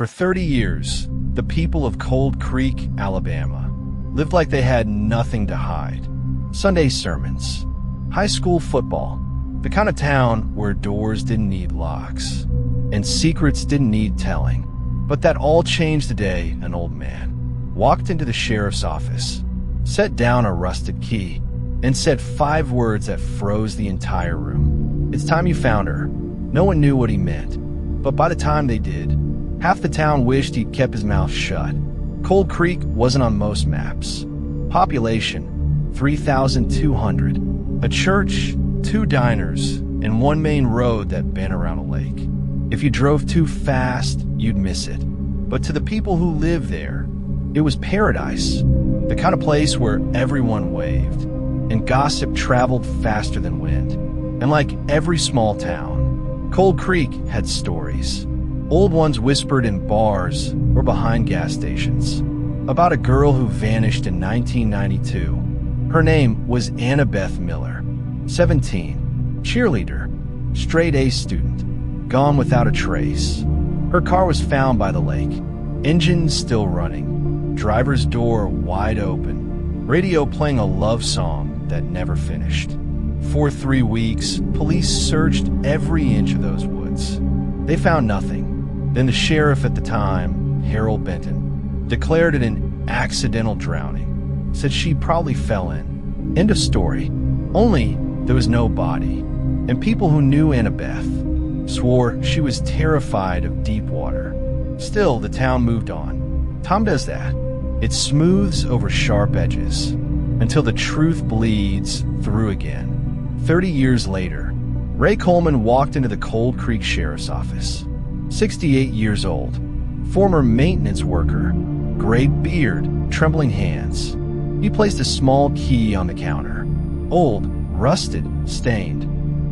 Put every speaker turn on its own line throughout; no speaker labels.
For 30 years, the people of Cold Creek, Alabama, lived like they had nothing to hide. Sunday sermons, high school football, the kind of town where doors didn't need locks and secrets didn't need telling. But that all changed the day an old man walked into the sheriff's office, set down a rusted key, and said 5 words that froze the entire room. "It's time you found her." No one knew what he meant, but by the time they did, half the town wished he'd kept his mouth shut. Cold Creek wasn't on most maps. Population, 3,200. A church, 2 diners, and 1 main road that bent around a lake. If you drove too fast, you'd miss it. But to the people who lived there, it was paradise. The kind of place where everyone waved, and gossip traveled faster than wind. And like every small town, Cold Creek had stories. Old ones whispered in bars or behind gas stations about a girl who vanished in 1992. Her name was Anna Beth Miller, 17, cheerleader, straight A student, gone without a trace. Her car was found by the lake, engine still running, driver's door wide open, radio playing a love song that never finished. For 3 weeks, police searched every inch of those woods. They found nothing. Then the sheriff at the time, Harold Benton, declared it an accidental drowning, said she probably fell in. End of story. Only there was no body, and people who knew Anna Beth swore she was terrified of deep water. Still, the town moved on. Time does that. It smooths over sharp edges until the truth bleeds through again. 30 years later, Ray Coleman walked into the Cold Creek Sheriff's Office. 68 years old, former maintenance worker, gray beard, trembling hands. He placed a small key on the counter, old, rusted, stained,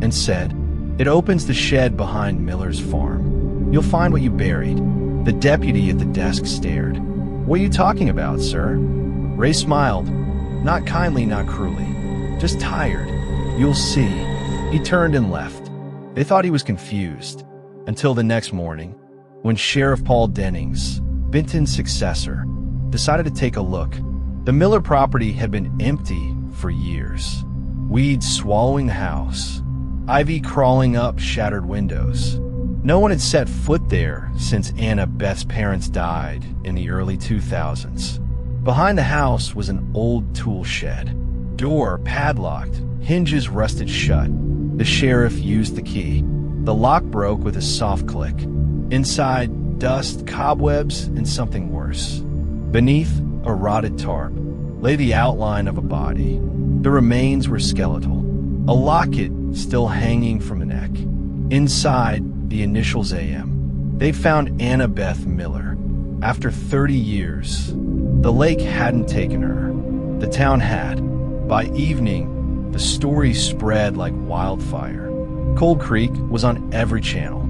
and said, "It opens the shed behind Miller's farm. You'll find what you buried." The deputy at the desk stared. "What are you talking about, sir?" Ray smiled, not kindly, not cruelly, just tired. "You'll see." He turned and left. They thought he was confused, until the next morning, when Sheriff Paul Dennings, Benton's successor, decided to take a look. The Miller property had been empty for years. Weeds swallowing the house, ivy crawling up shattered windows. No one had set foot there since Anna Beth's parents died in the early 2000s. Behind the house was an old tool shed. Door padlocked, hinges rusted shut. The sheriff used the key. The lock broke with a soft click. Inside, dust, cobwebs, and something worse. Beneath a rotted tarp lay the outline of a body. The remains were skeletal, a locket still hanging from the neck. Inside, the initials AM. They found Anna Beth Miller. After 30 years, the lake hadn't taken her. The town had. By evening, the story spread like wildfire. Cold Creek was on every channel.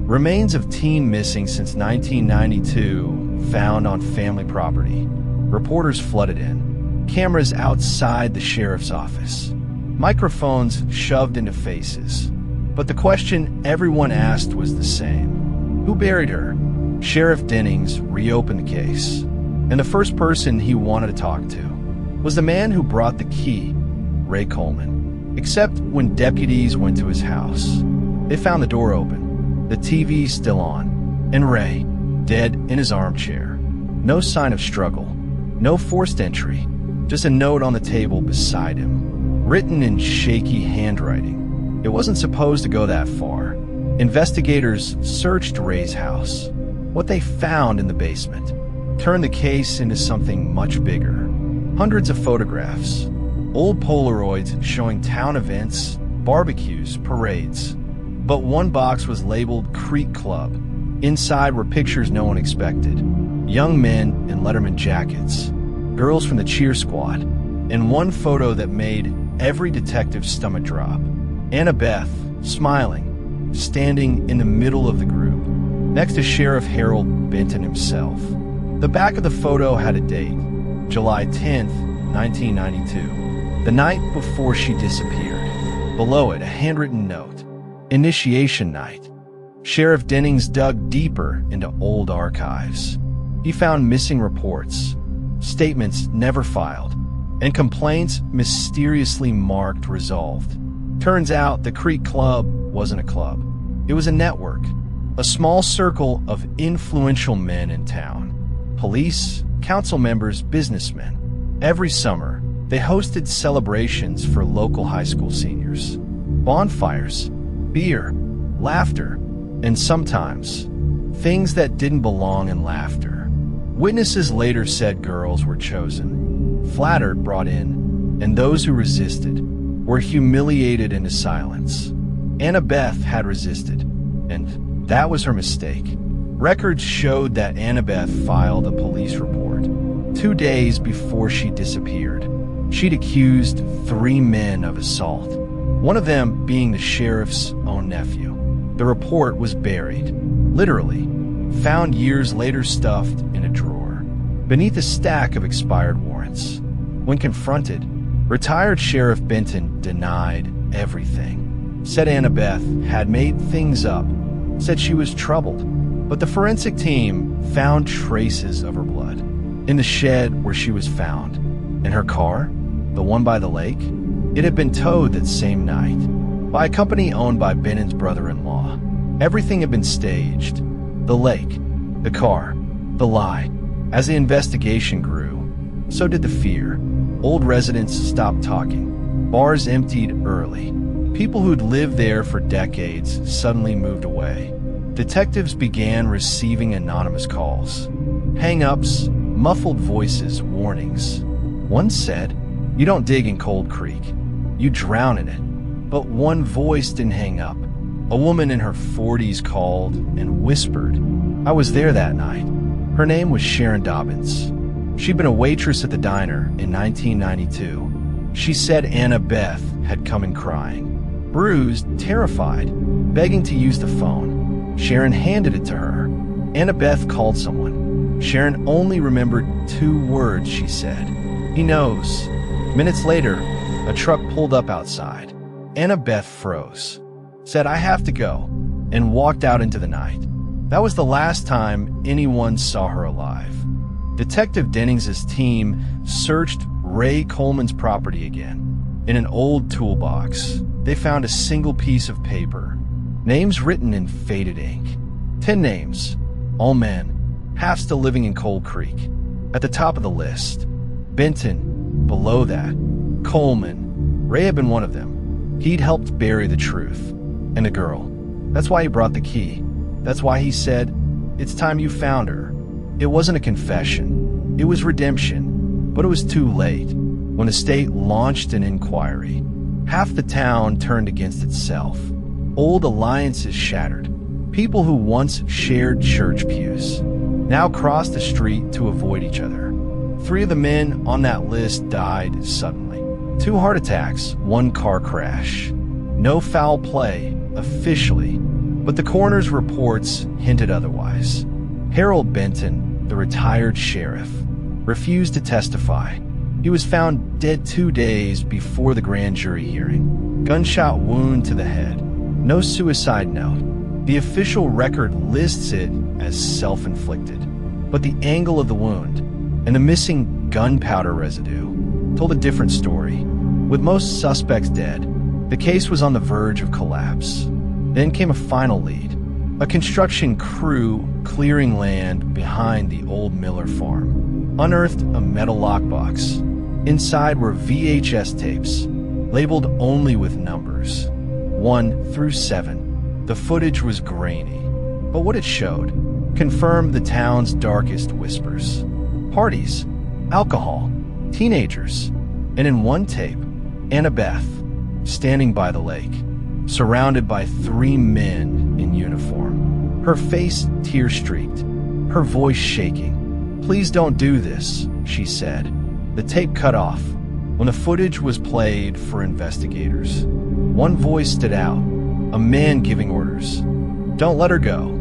Remains of teen missing since 1992 found on family property. Reporters flooded in. Cameras outside the sheriff's office. Microphones shoved into faces. But the question everyone asked was the same. Who buried her? Sheriff Dennings reopened the case. And the first person he wanted to talk to was the man who brought the key, Ray Coleman. Except when deputies went to his house. They found the door open, the TV still on, and Ray, dead in his armchair. No sign of struggle, no forced entry, just a note on the table beside him, written in shaky handwriting. It wasn't supposed to go that far. Investigators searched Ray's house. What they found in the basement turned the case into something much bigger. Hundreds of photographs, old Polaroids showing town events, barbecues, parades. But one box was labeled Creek Club. Inside were pictures no one expected. Young men in Letterman jackets, girls from the cheer squad, and one photo that made every detective's stomach drop. Anna Beth, smiling, standing in the middle of the group, next to Sheriff Harold Benton himself. The back of the photo had a date, July 10th, 1992, the night before she disappeared. Below it, a handwritten note. Initiation night. Sheriff Dennings dug deeper into old archives. He found missing reports, statements never filed, and complaints mysteriously marked resolved. Turns out the Creek Club wasn't a club. It was a network, a small circle of influential men in town. Police, council members, businessmen. Every summer, they hosted celebrations for local high school seniors. Bonfires, beer, laughter, and sometimes things that didn't belong in laughter. Witnesses later said girls were chosen, flattered, brought in, and those who resisted were humiliated into silence. Anna Beth had resisted, and that was her mistake. Records showed that Anna Beth filed a police report 2 days before she disappeared. She'd accused 3 men of assault, one of them being the sheriff's own nephew. The report was buried, literally, found years later stuffed in a drawer, beneath a stack of expired warrants. When confronted, retired Sheriff Benton denied everything, said Anna Beth had made things up, said she was troubled. But the forensic team found traces of her blood in the shed where she was found. In her car, the one by the lake, it had been towed that same night by a company owned by Benton's brother-in-law. Everything had been staged. The lake, the car, the lie. As the investigation grew, so did the fear. Old residents stopped talking. Bars emptied early. People who'd lived there for decades suddenly moved away. Detectives began receiving anonymous calls. Hang-ups, muffled voices, warnings. One said, "You don't dig in Cold Creek. You drown in it." But one voice didn't hang up. A woman in her 40s called and whispered. I was there that night. Her name was Sharon Dobbins. She'd been a waitress at the diner in 1992. She said Anna Beth had come in crying, bruised, terrified, begging to use the phone. Sharon handed it to her. Anna Beth called someone. Sharon only remembered 2 words she said. "He knows." Minutes later, a truck pulled up outside. Anna Beth froze, said, "I have to go," and walked out into the night. That was the last time anyone saw her alive. Detective Dennings' team searched Ray Coleman's property again. In an old toolbox, they found a single piece of paper. Names written in faded ink. 10 names, all men, half still living in Cold Creek. At the top of the list, Benton. Below that, Coleman. Ray had been one of them. He'd helped bury the truth. And a girl. That's why he brought the key. That's why he said, "It's time you found her." It wasn't a confession. It was redemption. But it was too late. When the state launched an inquiry, half the town turned against itself. Old alliances shattered. People who once shared church pews now crossed the street to avoid each other. 3 of the men on that list died suddenly. 2 heart attacks, 1 car crash. No foul play, officially, but the coroner's reports hinted otherwise. Harold Benton, the retired sheriff, refused to testify. He was found dead 2 days before the grand jury hearing. Gunshot wound to the head. No suicide note. The official record lists it as self-inflicted. But the angle of the wound and the missing gunpowder residue told a different story. With most suspects dead, the case was on the verge of collapse. Then came a final lead. A construction crew clearing land behind the old Miller farm unearthed a metal lockbox. Inside were VHS tapes, labeled only with numbers, 1 through 7. The footage was grainy, but what it showed confirmed the town's darkest whispers. Parties, alcohol, teenagers, and in one tape, Anna Beth, standing by the lake, surrounded by 3 men in uniform. Her face tear-streaked, her voice shaking. "Please don't do this," she said. The tape cut off when the footage was played for investigators. One voice stood out, a man giving orders. "Don't let her go."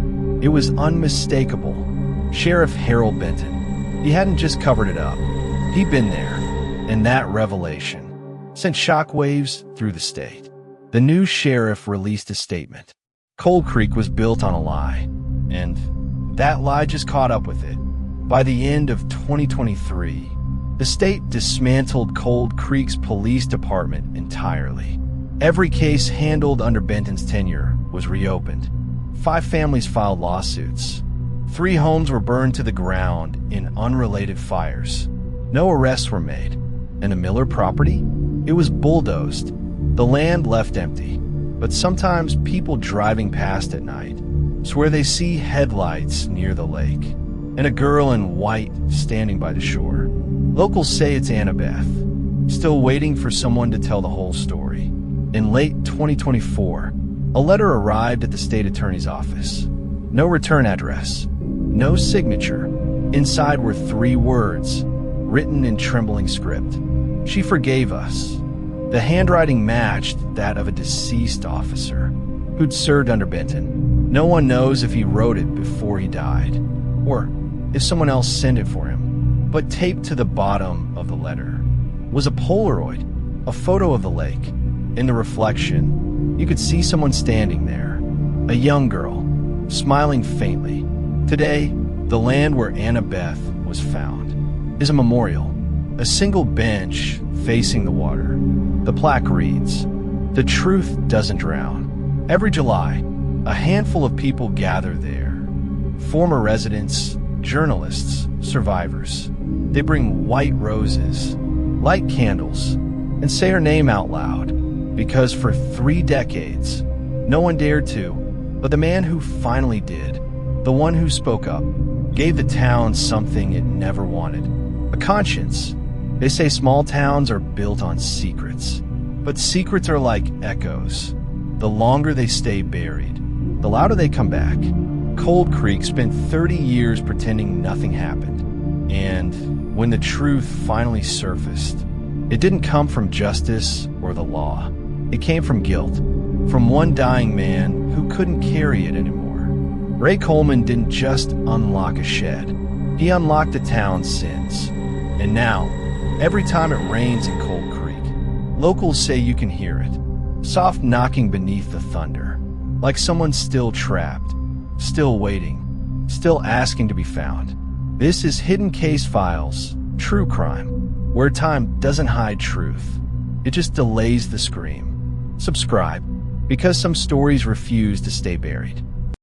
It was unmistakable. Sheriff Harold Benton. He hadn't just covered it up. He'd been there, and that revelation sent shockwaves through the state. The new sheriff released a statement, Cold Creek was built on a lie, and that lie just caught up with it. By the end of 2023, the state dismantled Cold Creek's police department entirely. Every case handled under Benton's tenure was reopened. 5 families filed lawsuits. 3 homes were burned to the ground in unrelated fires. No arrests were made. And the Miller property? It was bulldozed. The land left empty. But sometimes people driving past at night swear they see headlights near the lake and a girl in white standing by the shore. Locals say it's Anna Beth, still waiting for someone to tell the whole story. In late 2024, a letter arrived at the state attorney's office. No return address, no signature. Inside were 3 words, written in trembling script. She forgave us. The handwriting matched that of a deceased officer who'd served under Benton. No one knows if he wrote it before he died, or if someone else sent it for him. But taped to the bottom of the letter was a Polaroid, a photo of the lake. In the reflection, you could see someone standing there, a young girl, smiling faintly. Today, the land where Anna Beth was found is a memorial, a single bench facing the water. The plaque reads, "The truth doesn't drown." Every July, a handful of people gather there. Former residents, journalists, survivors. They bring white roses, light candles, and say her name out loud. Because for 3 decades, no one dared to, but the man who finally did, the one who spoke up, gave the town something it never wanted. A conscience. They say small towns are built on secrets, but secrets are like echoes. The longer they stay buried, the louder they come back. Cold Creek spent 30 years pretending nothing happened, and when the truth finally surfaced, it didn't come from justice or the law. It came from guilt, from one dying man who couldn't carry it anymore. Ray Coleman didn't just unlock a shed. He unlocked the town's sins. And now, every time it rains in Cold Creek, locals say you can hear it. Soft knocking beneath the thunder, like someone still trapped, still waiting, still asking to be found. This is Hidden Case Files, true crime, where time doesn't hide truth. It just delays the scream. Subscribe, because some stories refuse to stay buried.